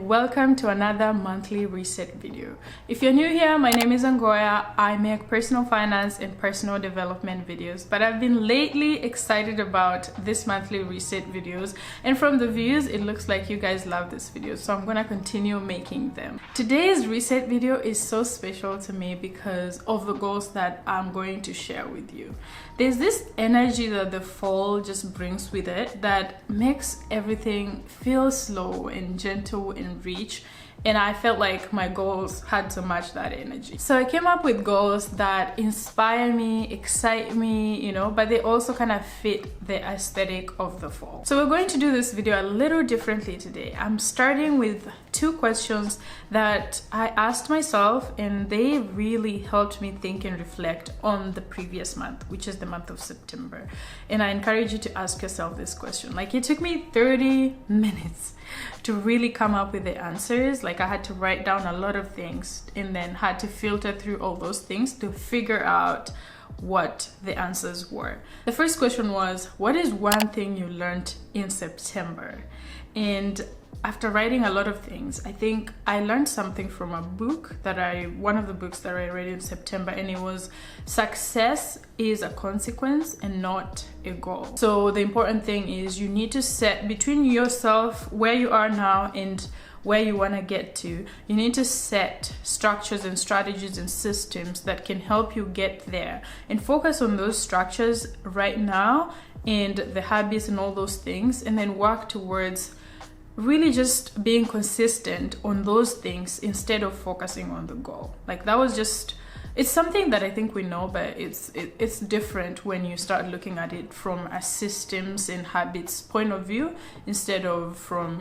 welcome to another monthly reset video. If you're new here, my name is Angoya. I make personal finance and personal development videos, but I've been lately excited about this monthly reset videos, and from the views it looks like you guys love this video, so I'm gonna continue making them. Today's reset video is so special to me because of the goals that I'm going to share with you. There's this energy that the fall just brings with it that makes everything feel slow and gentle and rich, and I felt like my goals had to match that energy. So I came up with goals that inspire me, excite me, but they also kind of fit the aesthetic of the fall. So we're going to do this video a little differently today. I'm starting with two questions that I asked myself, and they really helped me think and reflect on the previous month, which is the month of September. And I encourage you to ask yourself this question. Like, it took me 30 minutes to really come up with the answers. Like, I had to write down a lot of things and then had to filter through all those things to figure out what the answers were. The first question was, what is one thing you learned in September? And after writing a lot of things, I think I learned something from a book one of the books that I read in September, and it was success is a consequence and not a goal. So the important thing is you need to set between yourself, where you are now, and where you want to get to. You need to set structures and strategies and systems that can help you get there, and focus on those structures right now and the habits and all those things, and then work towards really just being consistent on those things instead of focusing on the goal. Like, that was just, it's something that I think we know, but it's different when you start looking at it from a systems and habits point of view instead of from,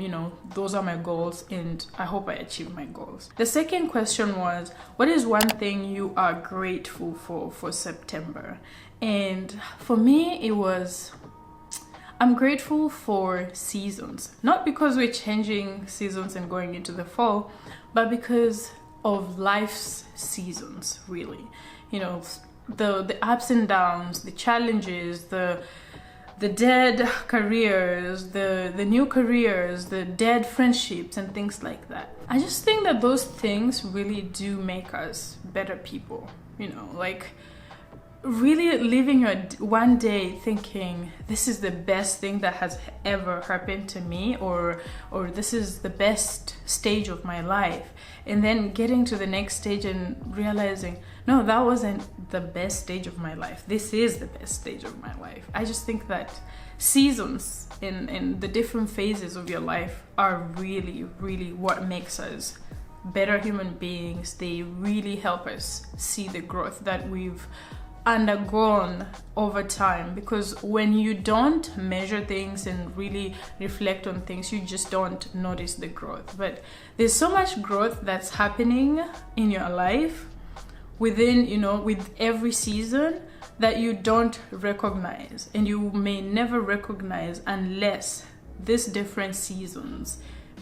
those are my goals and I hope I achieve my goals. The second question was, what is one thing you are grateful for September? And for me, it was, I'm grateful for seasons, not because we're changing seasons and going into the fall, but because of life's seasons, really. The ups and downs, the challenges, the dead careers, the new careers, the dead friendships and things like that. I just think that those things really do make us better people, like really living your one day thinking this is the best thing that has ever happened to me, or this is the best stage of my life, and then getting to the next stage and realizing, no, that wasn't the best stage of my life, this is the best stage of my life. I just think that seasons in the different phases of your life are really, really what makes us better human beings. They really help us see the growth that we've undergone over time, because when you don't measure things and really reflect on things, you just don't notice the growth. But there's so much growth that's happening in your life within, with every season, that you don't recognize, and you may never recognize unless these different seasons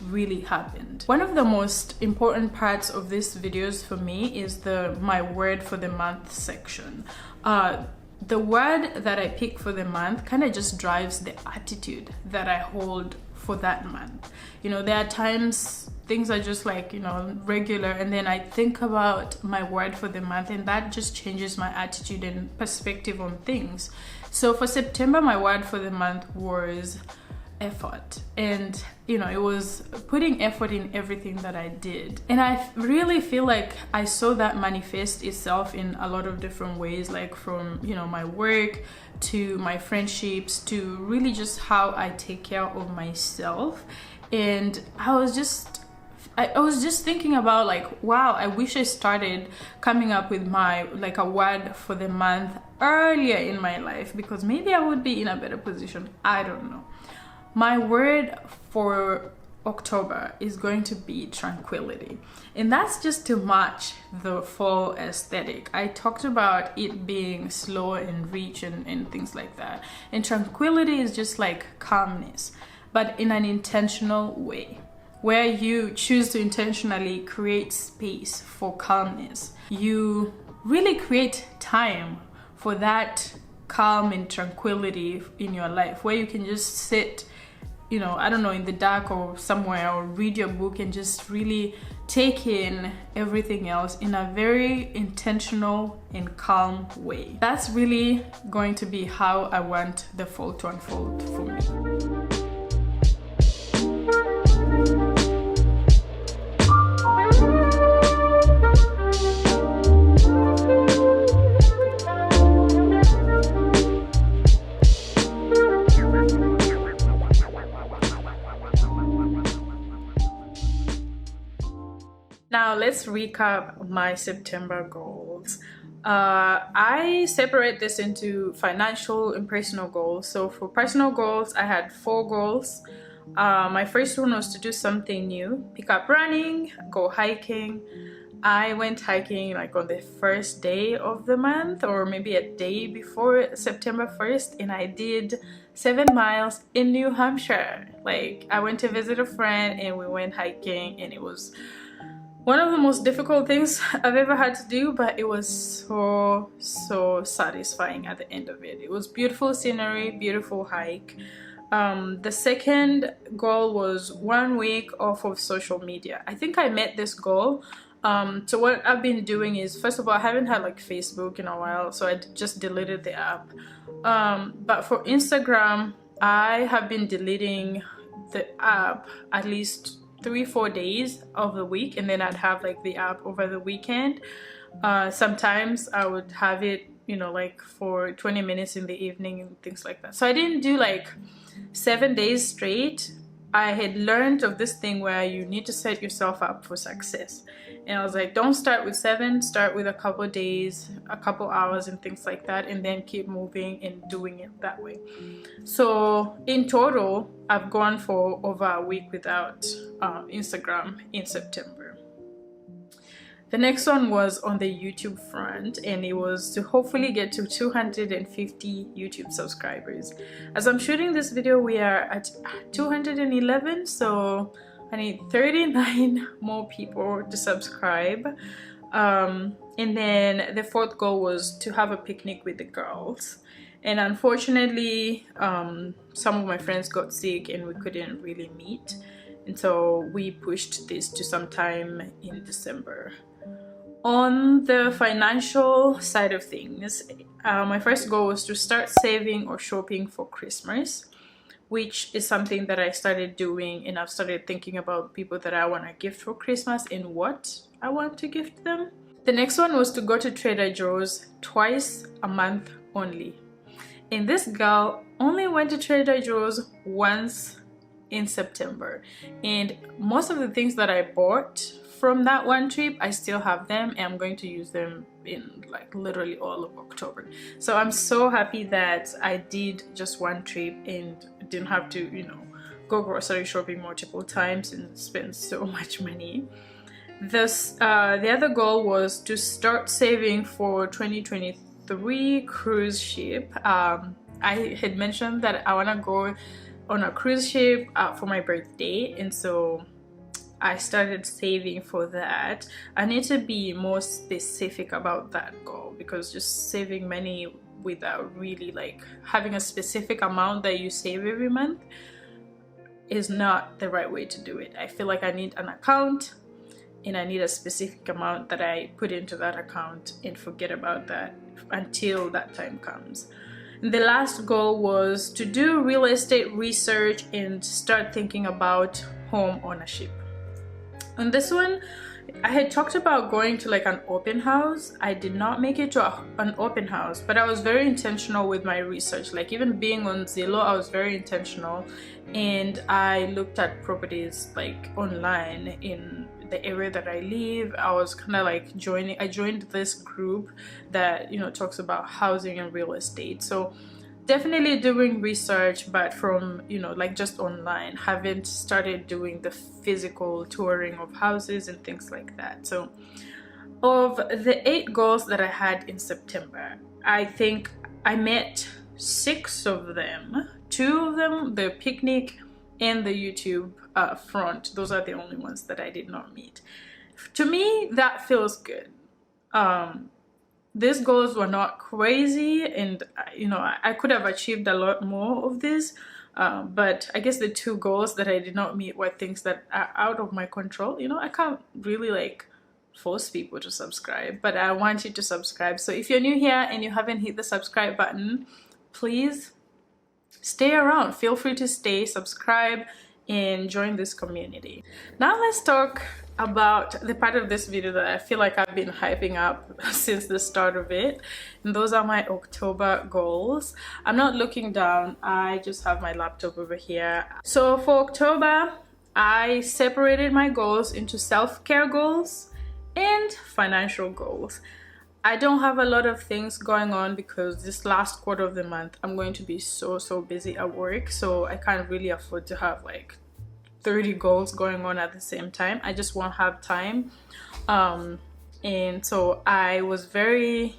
really happened. One of the most important parts of these videos for me is my word for the month section. The word that I pick for the month kind of just drives the attitude that I hold for that month. There are times things are just like, regular, and then I think about my word for the month, and that just changes my attitude and perspective on things. So for September, my word for the month was effort, and it was putting effort in everything that I did. And I really feel like I saw that manifest itself in a lot of different ways, like from my work to my friendships to really just how I take care of myself. And I was just thinking about, like, wow, I wish I started coming up with a word for the month earlier in my life, because maybe I would be in a better position. I don't know. My word for October is going to be tranquility, and that's just to match the fall aesthetic. I talked about it being slow and rich and things like that, and tranquility is just like calmness, but in an intentional way, where you choose to intentionally create space for calmness. You really create time for that calm and tranquility in your life, where you can just sit you know, I don't know, in the dark or somewhere, or read your book and just really take in everything else in a very intentional and calm way. That's really going to be how I want the fall to unfold for me. Now let's recap my September goals. I separate this into financial and personal goals. So for personal goals, I had 4 goals. My first one was to do something new, pick up running, go hiking. I went hiking like on the first day of the month, or maybe a day before September 1st, and I did 7 miles in New Hampshire. Like, I went to visit a friend and we went hiking, and it was one of the most difficult things I've ever had to do, but it was so satisfying at the end of it. It was beautiful scenery, beautiful hike. The second goal was 1 week off of social media. I think I met this goal. So what I've been doing is, first of all, I haven't had like Facebook in a while, so I just deleted the app. But for Instagram, I have been deleting the app at least 3-4 days of the week, and then I'd have like the app over the weekend. Sometimes I would have it, you know, like for 20 minutes in the evening and things like that. So I didn't do like 7 days straight. I had learned of this thing where you need to set yourself up for success, and I was like, don't start with 7, start with a couple days, a couple hours and things like that, and then keep moving and doing it that way. So in total, I've gone for over a week without Instagram in September. The next one was on the YouTube front, and it was to hopefully get to 250 YouTube subscribers. As I'm shooting this video, we are at 211, so I need 39 more people to subscribe. And then the 4th goal was to have a picnic with the girls. And unfortunately, some of my friends got sick and we couldn't really meet. And so we pushed this to sometime in December. On the financial side of things, my first goal was to start saving or shopping for Christmas, which is something that I started doing, and I've started thinking about people that I want to gift for Christmas and what I want to gift them. The next one was to go to Trader Joe's twice a month only. And this girl only went to Trader Joe's once in September, and most of the things that I bought from that one trip, I still have them, and I'm going to use them in like literally all of October. So I'm so happy that I did just one trip and didn't have to, you know, go grocery shopping multiple times and spend so much money. The other goal was to start saving for 2023 cruise ship. I had mentioned that I want to go on a cruise ship for my birthday, and so I started saving for that. I need to be more specific about that goal, because just saving money without really like having a specific amount that you save every month is not the right way to do it. I feel like I need an account, and I need a specific amount that I put into that account and forget about that until that time comes. The last goal was to do real estate research and start thinking about home ownership. On this one, I had talked about going to like an open house. I did not make it to an open house, but I was very intentional with my research. Like, even being on Zillow, I was very intentional, and I looked at properties like online in the area that I live. I was kind of like I joined this group that, you know, talks about housing and real estate. So definitely doing research, but from, you know, like just online. Haven't started doing the physical touring of houses and things like that. So of the 8 goals that I had in September, I think I met 6 of them. 2 of them, the picnic and the YouTube front, those are the only ones that I did not meet. To me, that feels good. These goals were not crazy, and you know, I could have achieved a lot more of this, But I guess the two goals that I did not meet were things that are out of my control. You know, I can't really like force people to subscribe, but I want you to subscribe. So if you're new here and you haven't hit the subscribe button, please stay around. Feel free to stay, subscribe, and join this community. Now let's talk about the part of this video that I feel like I've been hyping up since the start of it, and those are my October goals. I'm not looking down, I just have my laptop over here. So for October, I separated my goals into self-care goals and financial goals. I don't have a lot of things going on because this last quarter of the month I'm going to be so busy at work, so I can't really afford to have like 30 goals going on at the same time. I just won't have time. And so I was very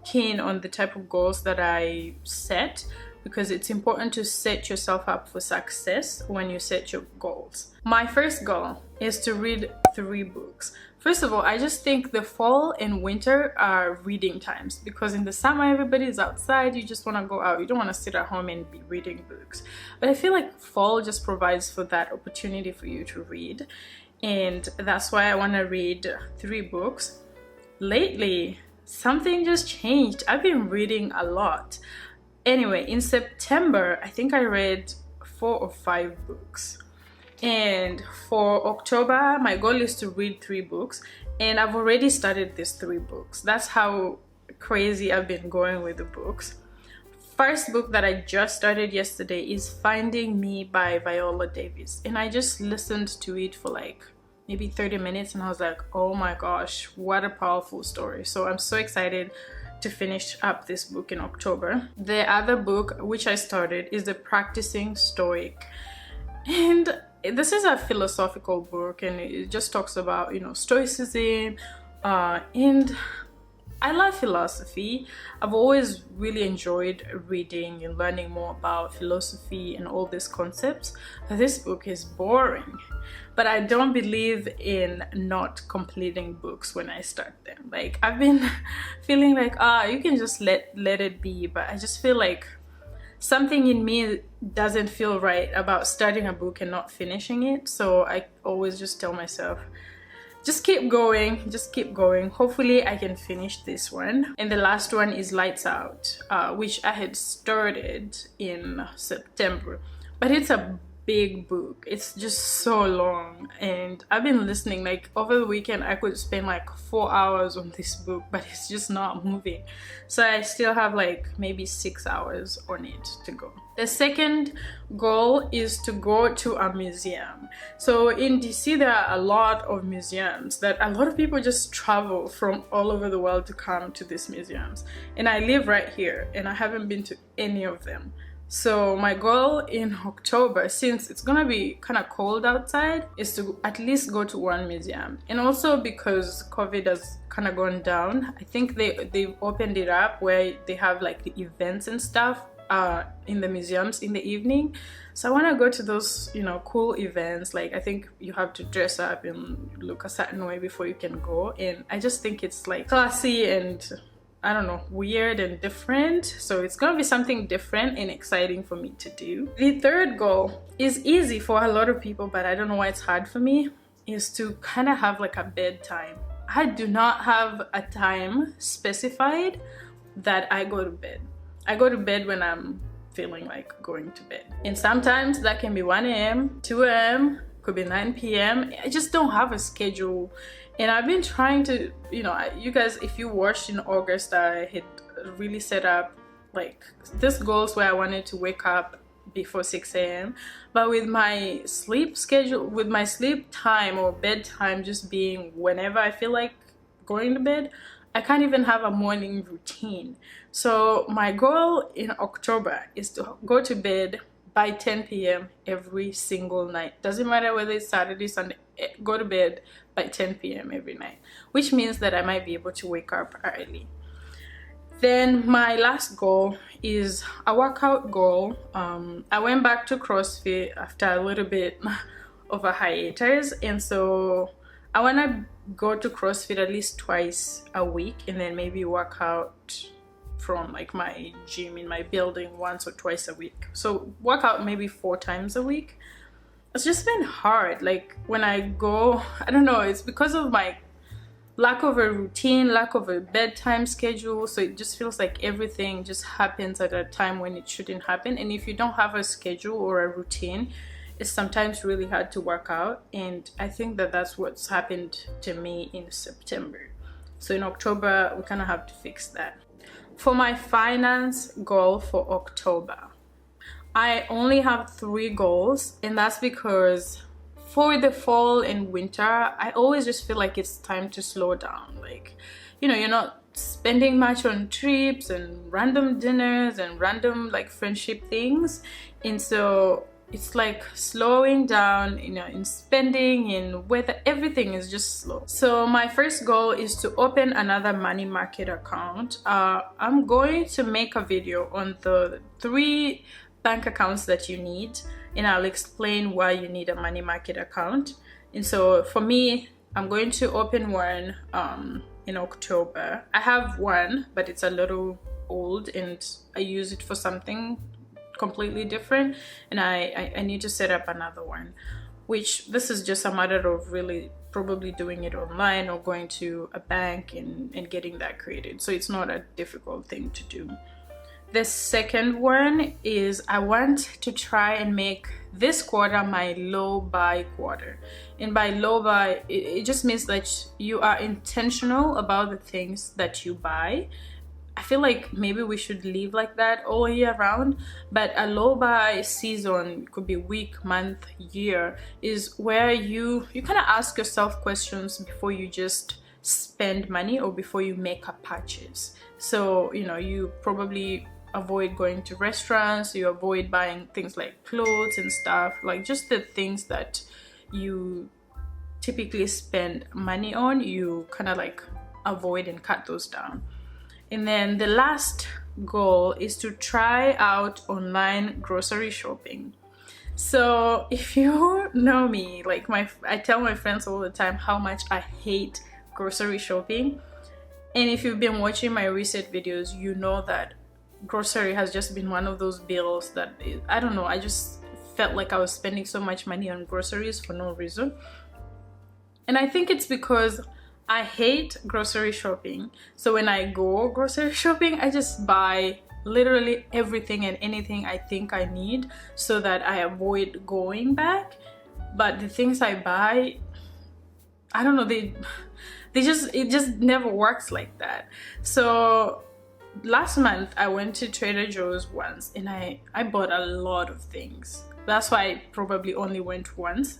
keen on the type of goals that I set, because it's important to set yourself up for success when you set your goals. My first goal is to read 3 books. First of all, I just think the fall and winter are reading times, because in the summer everybody is outside, you just want to go out, you don't want to sit at home and be reading books. But I feel like fall just provides for that opportunity for you to read, and that's why I want to read 3 books. Lately, something just changed. I've been reading a lot. Anyway, in September, I think I read 4 or 5 books. And for October, my goal is to read 3 books, and I've already started these 3 books. That's how crazy I've been going with the books. First book that I just started yesterday is Finding Me by Viola Davis, and I just listened to it for like maybe 30 minutes and I was like, oh my gosh, what a powerful story. So I'm so excited to finish up this book in October. The other book which I started is The Practicing Stoic, and this is a philosophical book, and it just talks about, you know, stoicism, and I love philosophy. I've always really enjoyed reading and learning more about philosophy and all these concepts. This book is boring, but I don't believe in not completing books when I start them. Like, I've been feeling like, you can just let it be, but I just feel like something in me doesn't feel right about starting a book and not finishing it. So I always just tell myself, just keep going, just keep going. Hopefully I can finish this one. And the last one is Lights Out, which I had started in September, but it's a big book. It's just so long, and I've been listening. Like, over the weekend I could spend like 4 hours on this book, but it's just not moving. So I still have like maybe 6 hours on it to go. The second goal is to go to a museum. So in DC there are a lot of museums that a lot of people just travel from all over the world to come to these museums, and I live right here and I haven't been to any of them. So my goal in October, since it's gonna be kind of cold outside, is to at least go to one museum. And also because COVID has kind of gone down, I think they've opened it up where they have like the events and stuff in the museums in the evening. So I want to go to those, you know, cool events. Like, I think you have to dress up and look a certain way before you can go, and I just think it's like classy and, I don't know, weird and different. So it's gonna be something different and exciting for me to do. The third goal is easy for a lot of people, but I don't know why it's hard for me, is to kind of have like a bedtime. I do not have a time specified that I go to bed. I go to bed when I'm feeling like going to bed. And sometimes that can be 1 a.m., 2 a.m., could be 9 p.m. I just don't have a schedule. And I've been trying to, you know, you guys, if you watched in August, I had really set up like this goals where I wanted to wake up before 6 a.m. But with my sleep schedule, with my sleep time or bedtime just being whenever I feel like going to bed, I can't even have a morning routine. So my goal in October is to go to bed by 10 p.m. every single night. Doesn't matter whether it's Saturday, Sunday, go to bed by 10 p.m. every night, which means that I might be able to wake up early. Then my last goal is a workout goal. I went back to CrossFit after a little bit of a hiatus, and so I want to go to CrossFit at least twice a week and then maybe work out from like my gym in my building once or twice a week. So work out maybe 4 times a week. It's just been hard. Like when I go, I don't know, it's because of my lack of a routine, lack of a bedtime schedule. So it just feels like everything just happens at a time when it shouldn't happen. And if you don't have a schedule or a routine, it's sometimes really hard to work out. And I think that that's what's happened to me in September. So in October, we kind of have to fix that. For my finance goal for October, I only have 3 goals, and that's because for the fall and winter, I always just feel like it's time to slow down. Like, you know, you're not spending much on trips and random dinners and random like friendship things, and so it's like slowing down, you know, in spending, in weather, everything is just slow. So my first goal is to open another money market account. I'm going to make a video on the 3 bank accounts that you need, and I'll explain why you need a money market account. And so for me, I'm going to open one in October. I have one, but it's a little old and I use it for something completely different, and I need to set up another one, which this is just a matter of really probably doing it online or going to a bank and getting that created. So it's not a difficult thing to do. The second one is I want to try and make this quarter my low buy quarter. And by low buy, it just means that you are intentional about the things that you buy. I feel like maybe we should live like that all year round, but a low buy season, could be week, month, year, is where you kind of ask yourself questions before you just spend money or before you make a purchase. So, you know, you probably avoid going to restaurants, you avoid buying things like clothes and stuff, like just the things that you typically spend money on, you kind of like avoid and cut those down. And then the last goal is to try out online grocery shopping. So if you know me, like I tell my friends all the time how much I hate grocery shopping. And if you've been watching my recent videos, you know that grocery has just been one of those bills that, I don't know, I just felt like I was spending so much money on groceries for no reason. And I think it's because I hate grocery shopping. So when I go grocery shopping, I just buy literally everything and anything I think I need so that I avoid going back. But the things I buy, I don't know, it just never works like that. So last month I went to Trader Joe's once and I bought a lot of things. That's why I probably only went once.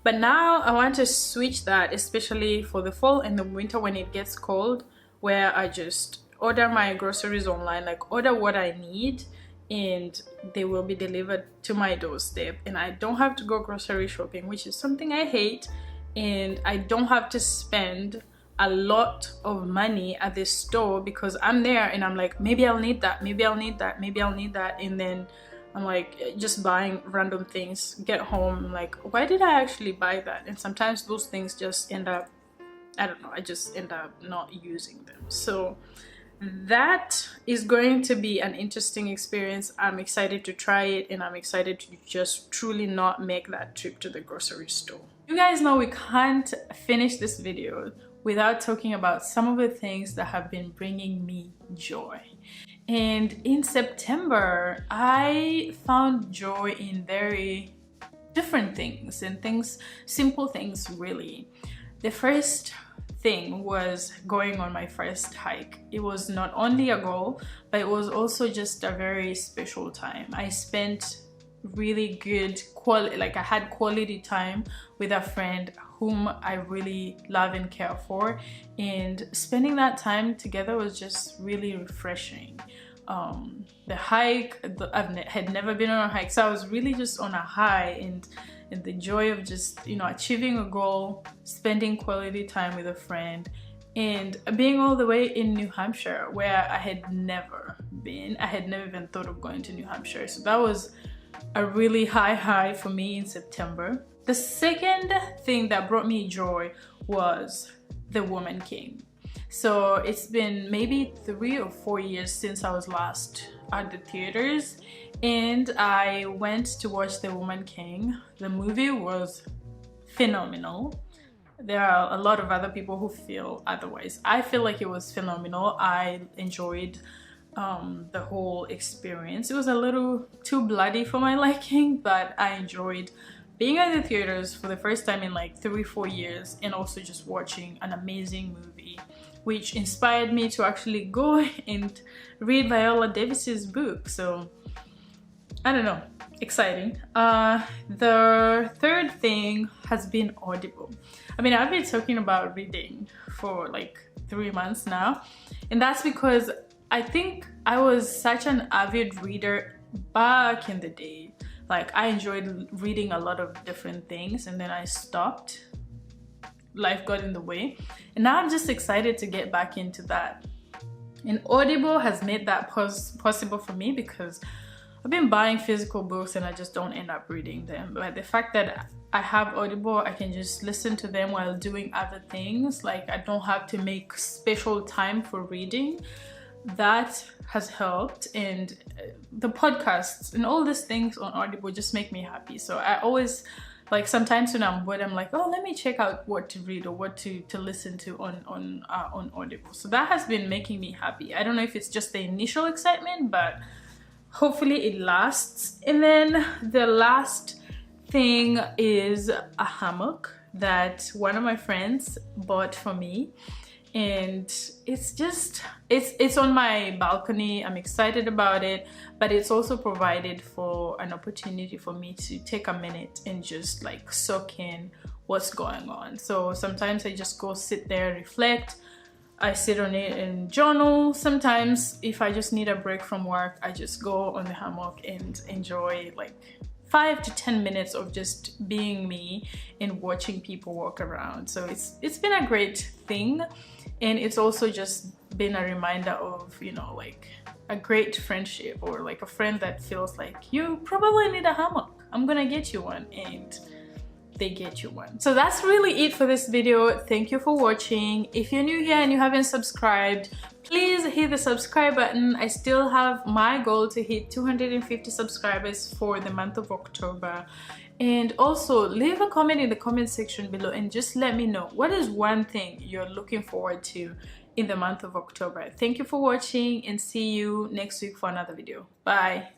But now I want to switch that, especially for the fall and the winter when it gets cold, where I just order my groceries online, like order what I need and they will be delivered to my doorstep, and I don't have to go grocery shopping, which is something I hate, and I don't have to spend a lot of money at the store because I'm there and I'm like, maybe I'll need that, maybe I'll need that, maybe I'll need that, and then I'm like just buying random things, get home, I'm like, why did I actually buy that? And sometimes those things just end up, I don't know, I just end up not using them. So that is going to be an interesting experience. I'm excited to try it, and I'm excited to just truly not make that trip to the grocery store. You guys know we can't finish this video without talking about some of the things that have been bringing me joy. And in September, I found joy in very different things, and things, simple things really. The first thing was going on my first hike. It was not only a goal, but it was also just a very special time. I spent really good quality, like I had quality time with a friend whom I really love and care for, and spending that time together was just really refreshing. The hike, I had never been on a hike, so I was really just on a high, and the joy of just, you know, achieving a goal, spending quality time with a friend, and being all the way in New Hampshire, where I had never been. I had never even thought of going to New Hampshire, so that was a really high for me in September. The second thing that brought me joy was The Woman King. So it's been maybe 3 or 4 years since I was last at the theaters, and I went to watch The Woman King. The movie was phenomenal. There are a lot of other people who feel otherwise. I feel like it was phenomenal. I enjoyed the whole experience. It was a little too bloody for my liking, but I enjoyed being at the theaters for the first time in like 3-4 years, and also just watching an amazing movie, which inspired me to actually go and read Viola Davis's book. So I don't know, exciting. The third thing has been Audible. I mean, I've been talking about reading for like 3 months now, and that's because I think I was such an avid reader back in the day. Like, I enjoyed reading a lot of different things, and then I stopped. Life got in the way, and now I'm just excited to get back into that. And Audible has made that possible for me, because I've been buying physical books and I just don't end up reading them. But the fact that I have Audible, I can just listen to them while doing other things. Like, I don't have to make special time for reading. That has helped, and the podcasts and all these things on Audible just make me happy. So I always, like, sometimes when I'm bored, I'm like, oh, let me check out what to read or what to listen to on Audible. So that has been making me happy. I don't know if it's just the initial excitement, but hopefully it lasts. And then the last thing is a hammock that one of my friends bought for me, and it's on my balcony. I'm excited about it, but it's also provided for an opportunity for me to take a minute and just like soak in what's going on. So sometimes I just go sit there, reflect. I sit on it and journal. Sometimes if I just need a break from work, I just go on the hammock and enjoy like 5 to 10 minutes of just being me and watching people walk around. So it's been a great thing, and it's also just been a reminder of, you know, like a great friendship, or like a friend that feels like you probably need a hammock. I'm gonna get you one, and they get you one. So that's really it for this video. Thank you for watching. If you're new here and you haven't subscribed, please hit the subscribe button. I still have my goal to hit 250 subscribers for the month of October. And also leave a comment in the comment section below and just let me know, what is one thing you're looking forward to in the month of October. Thank you for watching, and see you next week for another video. Bye.